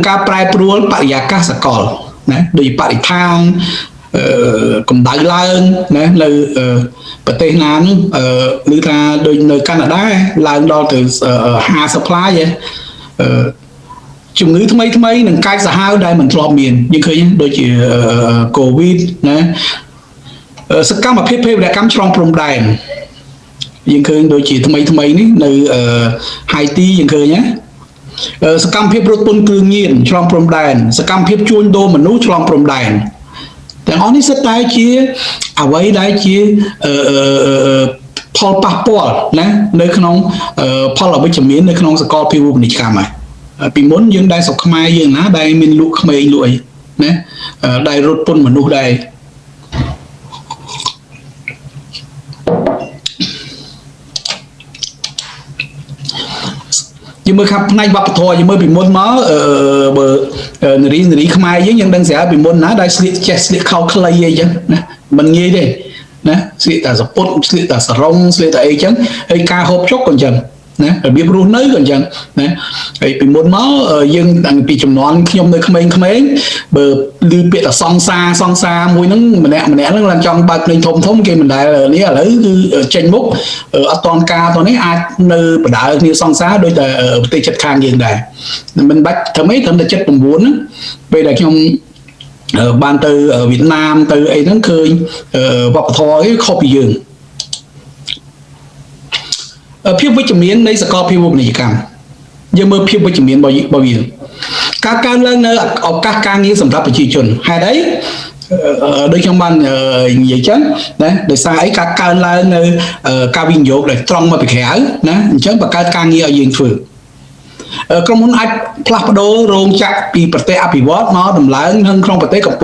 ការប្រែប្រួលបរិយាកាសសកលណាដោយបរិស្ថានកម្ដៅឡើងណានៅប្រទេសណានោះឮថាដូចនៅកាណាដាឡើងដល់ទៅ50 ផ្លាយជំងឺថ្មីនឹងកាចសាហាវដែលមិនធ្លាប់មានយើងឃើញដូចជាកូវីដណាសកម្មភាពភេរវកម្មឆ្លងព្រំដែនយើងឃើញដូចជាថ្មីនេះនៅហៃទីយើងឃើញណាសកម្មភាពរត់ពន្ធគ្រឿងញៀនឆ្លងព្រំដែនសកម្មភាពជួញដូរមនុស្សឆ្លងព្រំដែនទាំងអស់នេះសុទ្ធតែជាអ្វីដែលជាផលប៉ះពាល់ណានៅក្នុងផលអវិជ្ជមាននៅក្នុងសកលភាវូបនីយកម្មហើយពីមុនយើងដែលស្រុកខ្មែរយើងណាដែលមានលក់ក្មេងលក់អីណាដែលរត់ពន្ធមនុស្សដែរយើងមើលខាងផ្នែកវប្បធម៌យើងមើលពីមុនមកបើនារីខ្មែរយើងដឹងស្រាប់ពីមុនណាដែលស្លៀកចេះស្លៀកខោខ្លីអីចឹងណាមិនងាយទេណាស្លៀកតែសពុតស្លៀកតែសរងស្លៀកតែអីចឹងហើយការហូបចុកក៏ចឹងណារបៀបរស់នៅក៏អញ្ចឹងណាហើយពីមុនមកយើងតាំងពីចំនួនខ្ញុំនៅក្មេងៗបើឮពាក្យថាសង្សារមួយហ្នឹងម្នាក់ហ្នឹងឡើងចង់បើកភ្លេងធំគេមិនដែលនេះឥឡូវគឺចេញមុខអត់តនការទៅនេះអាចនៅបដើគ្នាសង្សារដោយតែប្រទេសជិតខាងយើងដែរមិនបាច់ធ្វើម៉េចត្រឹមតែ79ហ្នឹងពេលដែលខ្ញុំបានទៅវៀតណាមទៅអីហ្នឹងឃើញវប្បធម៌គេខុសពីយើងភាពវិជ្ជមាននៃសកលភាវូបនីយកម្មយើងមើលភាពវិជ្ជមានរបស់វាការកើនឡើងនៅឱកាសការងារសម្រាប់ប្រជាជនហេតុអីដូចខ្ញុំបាននិយាយចឹងណាដោយសារអីការកើនឡើងនៅការវិនិយោគដែលត្រង់មកពីក្រៅណាអញ្ចឹងបង្កើតការងារឲ្យយើងធ្វើក្រុមហ៊ុនអាចផ្លាស់ប្ដូររោងចក្រពីប្រទេសអភិវឌ្ឍមកដំឡើងក្នុងប្រទេសកំពុង